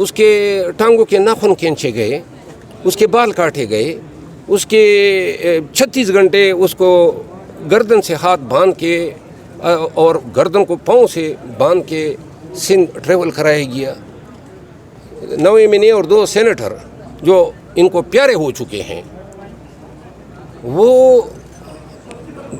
اس کے ٹانگوں کے ناخن کھینچے گئے، اس کے بال کاٹے گئے، اس کے 36 گھنٹے اس کو گردن سے ہاتھ باندھ کے اور گردن کو پاؤں سے باندھ کے سندھ ٹریول کرایا گیا۔ 9 مہینے اور 2 سینیٹر جو ان کو پیارے ہو چکے ہیں، وہ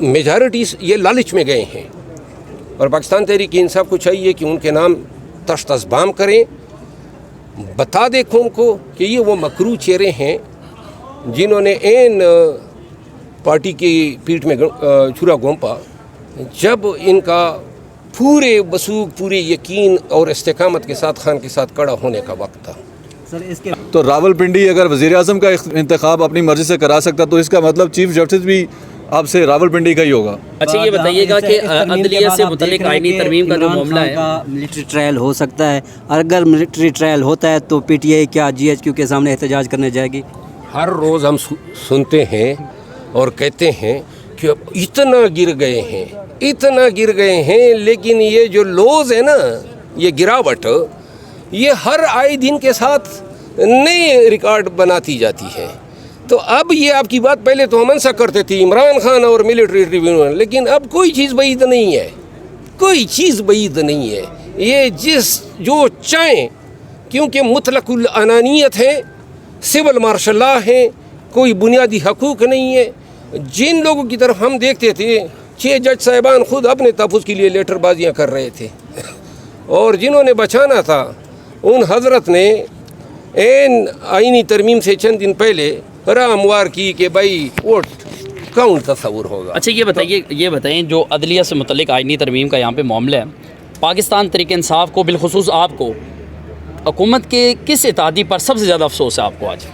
میجارٹی یہ لالچ میں گئے ہیں، اور پاکستان تحریک انصاف کو چاہیے کہ ان کے نام تشت ازبام کریں، بتا دے قوم کو کہ یہ وہ مکروہ چہرے ہیں جنہوں نے این پارٹی کی پیٹھ میں چھرا گھونپا جب ان کا پورے وثوق، پورے یقین اور استقامت کے ساتھ خان کے ساتھ کڑا ہونے کا وقت تھا۔ تو راولپنڈی اگر وزیر اعظم کا انتخاب اپنی مرضی سے کرا سکتا تو اس کا مطلب چیف جسٹس بھی آپ سے راولپنڈی کا ہی ہوگا۔ اچھا یہ بتائیے گا کہ عدلیہ سے متعلق آئینی ترمیم کا جو معاملہ ہے، ملٹری ٹرائل ہو سکتا ہے، اور اگر ملٹری ٹرائل ہوتا ہے تو پی ٹی آئی کیا جی ایچ کیو کے سامنے احتجاج کرنے جائے گی؟ ہر روز ہم سنتے ہیں اور کہتے ہیں کہ اب اتنا گر گئے ہیں، لیکن یہ جو لوز ہے نا، یہ گراوٹ، یہ ہر آئے دن کے ساتھ نئے ریکارڈ بناتی جاتی ہے۔ تو اب یہ آپ کی بات پہلے تو ہم انسا کرتے تھے عمران خان اور ملٹری ٹریبیونل، لیکن اب کوئی چیز بعید نہیں ہے، یہ جو چاہیں، کیونکہ مطلق العنانیت ہے، سول مارشل لا ہے، کوئی بنیادی حقوق نہیں ہے۔ جن لوگوں کی طرف ہم دیکھتے تھے 6 جج صاحبان خود اپنے تحفظ کے لیے لیٹر بازیاں کر رہے تھے، اور جنہوں نے بچانا تھا ان حضرت نے این آئینی ترمیم سے چند دن پہلے راہ ہموار کی کہ بھائی ووٹ کون تصور ہوگا۔ اچھا یہ بتائیں جو عدلیہ سے متعلق آئینی ترمیم کا یہاں پہ معاملہ ہے، پاکستان تحریک انصاف کو بالخصوص آپ کو حکومت کے کس اتحادی پر سب سے زیادہ افسوس ہے آپ کو آج؟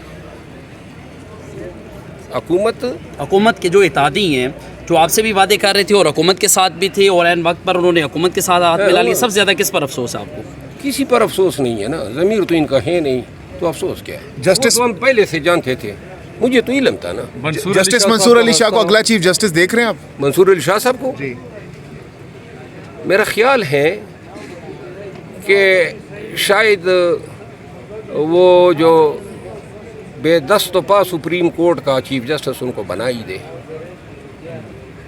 حکومت کے جو اتحادی ہیں جو آپ سے بھی وعدے کر رہے تھے اور حکومت کے ساتھ بھی تھے، اور عین وقت پر انہوں نے حکومت کے ساتھ ہاتھ ملا لیا، سب سے زیادہ کس پر افسوس ہے آپ کو؟ کسی پر افسوس نہیں ہے نا، ضمیر تو ان کا ہے نہیں، تو افسوس کیا ہے؟ جسٹس ہم پہلے سے جانتے تھے، مجھے تو علم تھا نا۔ جسٹس منصور علی شاہ کو اگلا چیف جسٹس دیکھ رہے ہیں آپ؟ منصور علی شاہ صاحب کو جی، میرا خیال ہے کہ شاید وہ جو بے دست و پا سپریم کورٹ کا چیف جسٹس ان کو بنا ہی دے،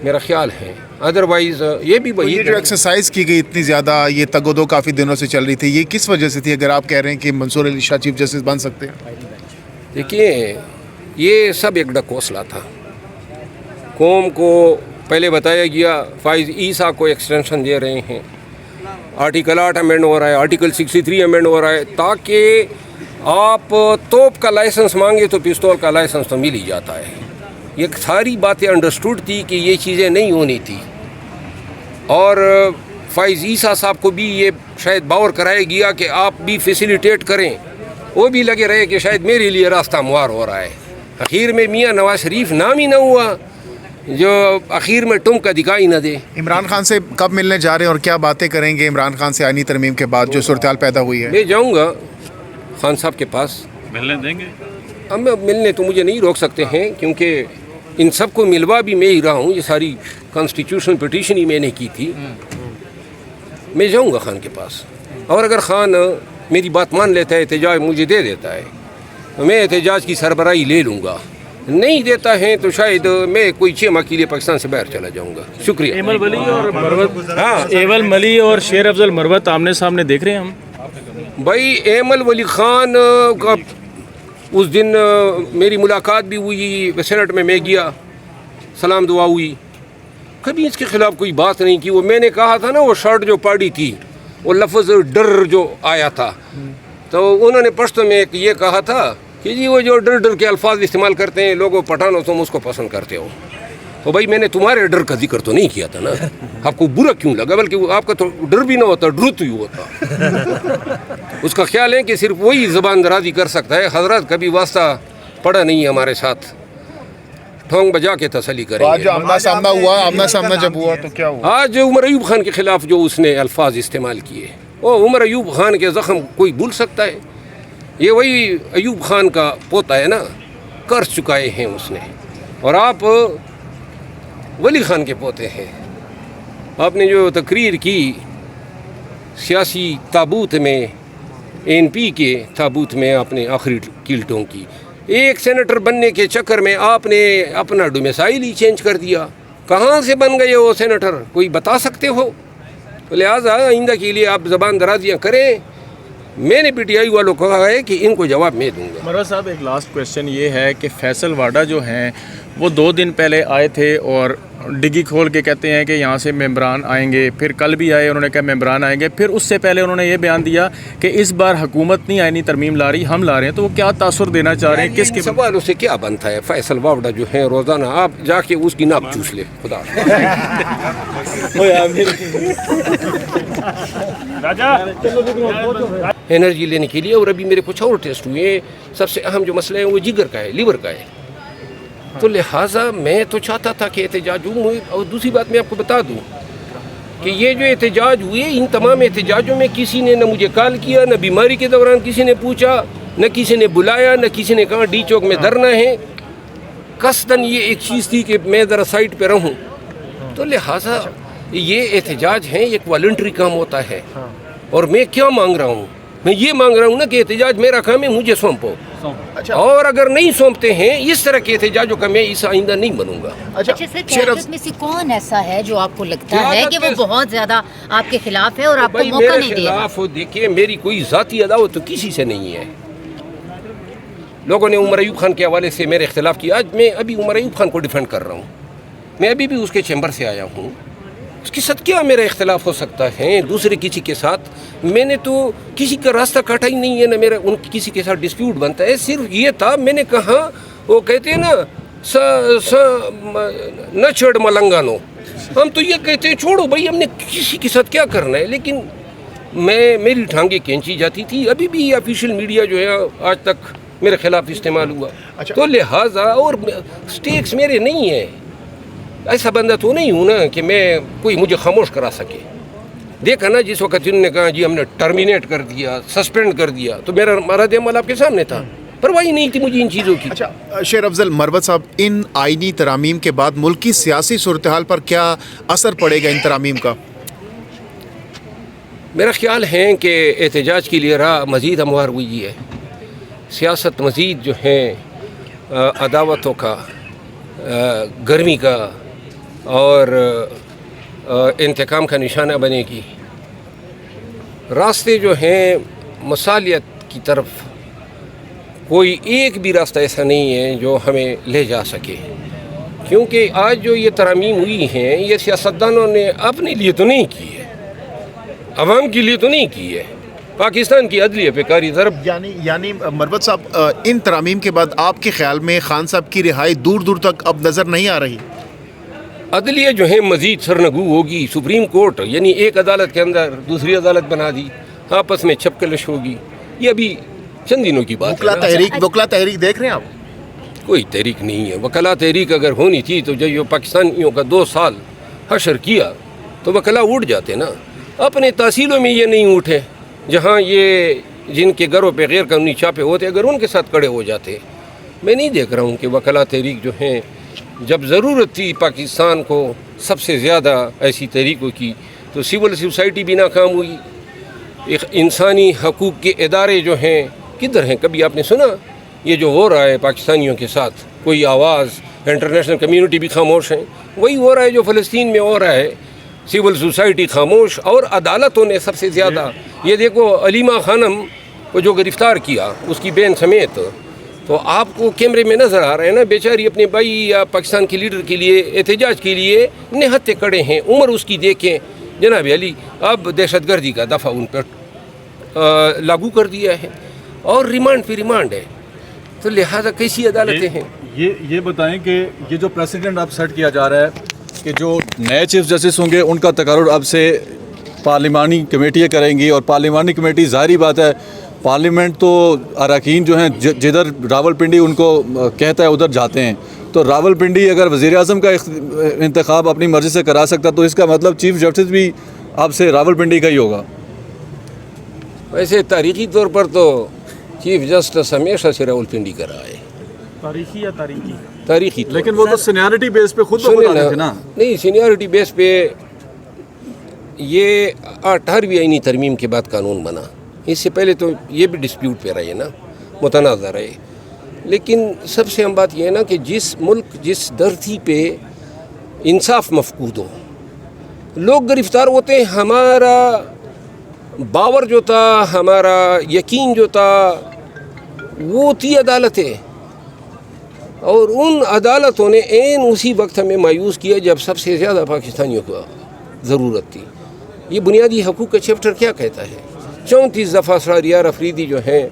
میرا خیال ہے۔ ادروائز یہ بھی یہ جو ایکسرسائز کی گئی اتنی زیادہ، یہ تگ و دو کافی دنوں سے چل رہی تھی، یہ کس وجہ سے تھی اگر آپ کہہ رہے ہیں کہ منصور علی شاہ چیف جسٹس بن سکتے ہیں؟ دیکھیے، یہ سب ایک ڈک حوصلہ تھا۔ قوم کو پہلے بتایا گیا فائز عیسیٰ کو ایکسٹینشن دے رہے ہیں، آرٹیکل 8 امینڈ ہو رہا ہے، آرٹیکل 63 امینڈ ہو رہا ہے، تاکہ آپ توپ کا لائسنس مانگے تو پستول کا لائسنس تو مل ہی جاتا ہے۔ یہ ساری باتیں انڈرسٹوڈ تھی کہ یہ چیزیں نہیں ہونی تھی، اور فائز عیسیٰ صاحب کو بھی یہ شاید باور کرایا گیا کہ آپ بھی فیسیلیٹیٹ کریں، وہ بھی لگے رہے کہ شاید میرے لیے راستہ ہموار ہو رہا ہے۔ اخیر میں میاں نواز شریف نام ہی نہ ہوا جو اخیر میں ٹم کا دکھائی نہ دے۔ عمران خان سے کب ملنے جا رہے ہیں اور کیا باتیں کریں گے عمران خان سے آئینی ترمیم کے بعد جو صورتحال پیدا ہوئی ہے؟ میں جاؤں گا خان صاحب کے پاس، ملنے دیں گے؟ اب ملنے تو مجھے نہیں روک سکتے ہیں، کیونکہ ان سب کو ملوا بھی میں ہی رہا ہوں، یہ ساری کانسٹیٹیوشن پٹیشن ہی میں نے کی تھی۔ میں جاؤں گا خان کے پاس، اور اگر خان میری بات مان لیتا ہے، احتجاج مجھے دے دیتا ہے، میں احتجاج کی سربراہی لے لوں گا، نہیں دیتا ہے تو شاید میں کوئی 6 ماہ کے لیے پاکستان سے باہر چلا جاؤں گا۔ شکریہ۔ ایمل ولی اور مروت، ایول ملی اور شیر افضل مروت آمنے سامنے دیکھ رہے ہیں ہم؟ بھائی ایمل ولی خان کا اس دن میری ملاقات بھی ہوئی، سینٹ میں گیا، سلام دعا ہوئی، کبھی اس کے خلاف کوئی بات نہیں کی۔ وہ میں نے کہا تھا نا، وہ شرٹ جو پاڑی تھی، وہ لفظ ڈر جو آیا تھا، تو انہوں نے پشتو میں یہ کہا تھا کہ جی وہ جو ڈر کے الفاظ استعمال کرتے ہیں لوگوں، پٹھانوں تم اس کو پسند کرتے ہو، تو بھائی میں نے تمہارے ڈر کا ذکر تو نہیں کیا تھا نا، آپ کو برا کیوں لگا؟ بلکہ آپ کا تو ڈر بھی نہ ہوتا، ڈرت ہی ہوتا۔ اس کا خیال ہے کہ صرف وہی زبان درازی کر سکتا ہے۔ حضرات کبھی واسطہ پڑا نہیں ہے ہمارے ساتھ، ٹھونگ بجا کے تسلی کریں آج گے۔ آمنا سامنا جب ہوا تو کیا ہوا؟ آج عمر ایوب خان کے خلاف جو اس نے الفاظ استعمال کیے، وہ عمر ایوب خان کے زخم کوئی بھول سکتا ہے؟ یہ وہی ایوب خان کا پوتا ہے نا، کر چکائے ہیں اس نے، اور آپ ولی خان کے پوتے ہیں۔ آپ نے جو تقریر کی سیاسی تابوت میں ANP کے تابوت میں آپ نے آخری کیل ٹونکی. ایک سینیٹر بننے کے چکر میں آپ نے اپنا ڈومیسائل ہی چینج کر دیا. کہاں سے بن گئے وہ سینیٹر, کوئی بتا سکتے ہو؟ لہٰذا آئندہ کے لیے آپ زبان درازیاں کریں. میں نے PTI والوں کو کہا ہے کہ ان کو جواب میں دوں گا. مروت صاحب ایک لاسٹ کویشچن یہ ہے کہ فیصل واڈا جو ہیں وہ 2 دن پہلے آئے تھے اور ڈگی کھول کے کہتے ہیں کہ یہاں سے ممبران آئیں گے, پھر کل بھی آئے, انہوں نے کہا ممبران آئیں گے, پھر اس سے پہلے انہوں نے یہ بیان دیا کہ اس بار حکومت نہیں آئینی ترمیم لا رہی, ہم لا رہے ہیں. تو وہ کیا تاثر دینا چاہ رہے ہیں, کس کے سوالوں سے کیا بنتا ہے؟ فیصل واوڈا جو ہے روزانہ آپ جا کے اس کی ناپ چوس لے. خدا انرجی لینے کے لیے. اور ابھی میرے کچھ اور ٹیسٹ ہوئے. سب سے اہم جو مسئلہ ہے وہ جگر کا ہے, لیور کا ہے. تو لہٰذا میں تو چاہتا تھا کہ احتجاج ہوں. اور دوسری بات میں آپ کو بتا دوں کہ یہ جو احتجاج ہوئے, ان تمام احتجاجوں میں کسی نے نہ مجھے کال کیا, نہ بیماری کے دوران کسی نے پوچھا, نہ کسی نے بلایا, نہ کسی نے کہا ڈی چوک میں دھرنا ہے. قصداً یہ ایک چیز تھی کہ میں ذرا سائٹ پہ رہوں. تو لہٰذا یہ احتجاج ہیں, ایک والنٹری کام ہوتا ہے. اور میں کیا مانگ رہا ہوں؟ میں یہ مانگ رہا ہوں نا کہ احتجاج میرا کام ہے, مجھے سونپو. اور اگر نہیں سونپتے ہیں اس طرح کے احتجاجوں کا, میں اس آئندہ نہیں بنوں گا. اچھا سر, قیادت میں سے کون ایسا ہے جو آپ کو لگتا ہے کہ وہ بہت زیادہ آپ کے خلاف ہے اور آپ کو موقع نہیں دے رہا؟ دیکھیے, میری کوئی ذاتی عداوت تو کسی سے نہیں ہے. لوگوں نے عمر ایوب خان کے حوالے سے میرے اختلاف کیا. آج میں ابھی عمر ایوب خان کو ڈیفینڈ کر رہا ہوں. میں ابھی بھی اس کے چیمبر سے آیا ہوں. اس کے ساتھ کیا میرا اختلاف ہو سکتا ہے دوسرے کسی کے ساتھ؟ میں نے تو کسی کا راستہ کاٹا ہی نہیں ہے, نہ میرا ان کسی کے ساتھ ڈسپیوٹ بنتا ہے. صرف یہ تھا, میں نے کہا, وہ کہتے ہیں نا نہ چھڑ ملنگانو, ہم تو یہ کہتے ہیں چھوڑو بھائی, ہم نے کسی کے ساتھ کیا کرنا ہے. لیکن میری ٹھانگیں کھینچی جاتی تھی. ابھی بھی آفیشیل میڈیا جو ہے آج تک میرے خلاف استعمال ہوا. تو لہٰذا اور سٹیکس میرے نہیں ہیں. ایسا بندہ تو نہیں ہوں نا کہ میں کوئی مجھے خاموش کرا سکے. دیکھا نا جس وقت انہوں نے کہا جی ہم نے ٹرمینیٹ کر دیا, سسپینڈ کر دیا, تو میرا رد عمل آپ کے سامنے تھا. پرواہ نہیں تھی مجھے ان چیزوں کی. اچھا شیر افضل مروت صاحب, ان آئینی ترامیم کے بعد ملک کی سیاسی صورتحال پر کیا اثر پڑے گا ان ترامیم کا؟ میرا خیال ہے کہ احتجاج کے لیے راہ مزید ہموار ہوئی ہے. سیاست مزید جو ہیں عداوتوں کا, گرمی کا اور انتقام کا نشانہ بنے گی. راستے جو ہیں مصالحت کی طرف, کوئی ایک بھی راستہ ایسا نہیں ہے جو ہمیں لے جا سکے. کیونکہ آج جو یہ ترامیم ہوئی ہیں, یہ سیاستدانوں نے اپنے لیے تو نہیں کی ہے, عوام کے لیے تو نہیں کی ہے, پاکستان کی عدلیہ پہ کاری ضرب. یعنی مروت صاحب, ان ترامیم کے بعد آپ کے خیال میں خان صاحب کی رہائی دور دور تک اب نظر نہیں آ رہی؟ عدلیہ جو ہے مزید سرنگو ہوگی. سپریم کورٹ یعنی ایک عدالت کے اندر دوسری عدالت بنا دی, آپس میں چھپ کلش ہوگی. یہ ابھی چند دنوں کی بات ہے. وکلا تحریک دیکھ رہے ہیں آپ؟ کوئی تحریک نہیں ہے. وکلا تحریک اگر ہونی تھی تو جو پاکستانیوں کا 2 سال حشر کیا تو وکلا اٹھ جاتے نا. اپنے تحصیلوں میں یہ نہیں اٹھے, جہاں یہ جن کے گھروں پہ غیر قانونی چھاپے ہوتے, اگر ان کے ساتھ کڑے ہو جاتے. میں نہیں دیکھ رہا ہوں کہ وکلا تحریک جو ہیں, جب ضرورت تھی پاکستان کو سب سے زیادہ ایسی تحریکوں کی, تو سول سوسائٹی بھی ناکام ہوئی. انسانی حقوق کے ادارے جو ہیں کدھر ہیں؟ کبھی آپ نے سنا یہ جو ہو رہا ہے پاکستانیوں کے ساتھ؟ کوئی آواز, انٹرنیشنل کمیونٹی بھی خاموش ہیں. وہی ہو رہا ہے جو فلسطین میں ہو رہا ہے. سول سوسائٹی خاموش, اور عدالتوں نے سب سے زیادہ. یہ دیکھو علیمہ خانم کو جو گرفتار کیا, اس کی بہن سمیت, تو آپ کو کیمرے میں نظر آ رہا ہے نا, بیچاری اپنے بھائی یا پاکستان کے لیڈر کے لیے احتجاج کے لیے نہتے کڑے ہیں. عمر اس کی دیکھیں جناب علی, اب دہشت گردی کا دفعہ ان پر لاگو کر دیا ہے اور ریمانڈ پہ ریمانڈ ہے. تو لہٰذا کیسی عدالتیں ہیں؟ یہ بتائیں کہ یہ جو پریسیڈنٹ اب سیٹ کیا جا رہا ہے کہ جو نئے چیف جسٹس ہوں گے ان کا تقرر اب سے پارلیمانی کمیٹیاں کریں گی, اور پارلیمانی کمیٹی ظاہری بات ہے پارلیمنٹ تو اراکین جو ہیں جدھر راول پنڈی ان کو کہتا ہے ادھر جاتے ہیں. تو راول پنڈی اگر وزیر اعظم کا انتخاب اپنی مرضی سے کرا سکتا تو اس کا مطلب چیف جسٹس بھی اب سے راول پنڈی کا ہی ہوگا. ویسے تاریخی طور پر تو چیف جسٹس ہمیشہ سے راول پنڈی کا رہا ہے. تاریخی یا تاریخی لیکن وہ تو سینیارٹی بیس پہ خود بتا تھے نا. نہیں, سینیارٹی بیس پہ یہ 18ویں آئینی ترمیم کے بعد قانون بنا. اس سے پہلے تو یہ بھی ڈسپیوٹ پہ رہے نا، متنازع رہے. لیکن سب سے اہم بات یہ ہے نا کہ جس ملک جس دھرتی پہ انصاف مفقود ہو، لوگ گرفتار ہوتے ہیں، ہمارا باور جو تھا، ہمارا یقین جو تھا، وہ تھی عدالتیں، اور ان عدالتوں نے عین اسی وقت ہمیں مایوس کیا جب سب سے زیادہ پاکستانیوں کو ضرورت تھی. یہ بنیادی حقوق کا چیپٹر کیا کہتا ہے؟ 34 دفعہ اسرار یار افریدی جو ہیں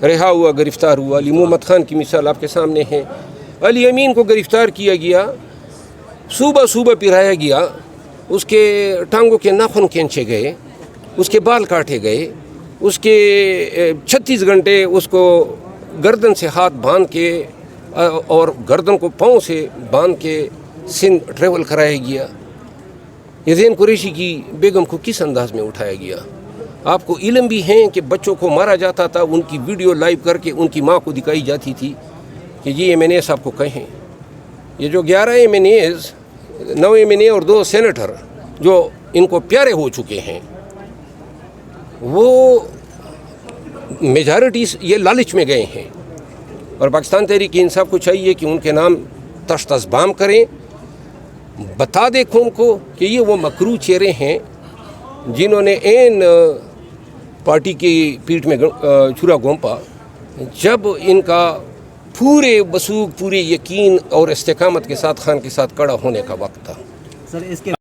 رہا ہوا، گرفتار ہوا. علی محمد خان کی مثال آپ کے سامنے ہے. علی امین کو گرفتار کیا گیا، صوبہ پرایا گیا، اس کے ٹانگوں کے ناخن کھینچے گئے، اس کے بال کاٹے گئے، اس کے 36 گھنٹے اس کو گردن سے ہاتھ باندھ کے اور گردن کو پاؤں سے باندھ کے سندھ ٹریول کرایا گیا. یزین قریشی کی بیگم کو کس انداز میں اٹھایا گیا؟ آپ کو علم بھی ہیں کہ بچوں کو مارا جاتا تھا، ان کی ویڈیو لائیو کر کے ان کی ماں کو دکھائی جاتی تھی کہ جی ایم این اے صاحب کو کہیں. یہ جو 11 M N As, 9 M N A اور 2 سینیٹر جو ان کو پیارے ہو چکے ہیں، وہ میجارٹی یہ لالچ میں گئے ہیں. اور پاکستان تحریک انصاف کو چاہیے کہ ان کے نام تشت ازبام کریں، بتا دے قوم کو کہ یہ وہ مکروہ چہرے ہیں جنہوں نے عین پارٹی کی پیٹھ میں چھرا گھونپا جب ان کا پورے وثوق، پورے یقین اور استقامت کے ساتھ خان کے ساتھ کڑا ہونے کا وقت تھا. سر اس کے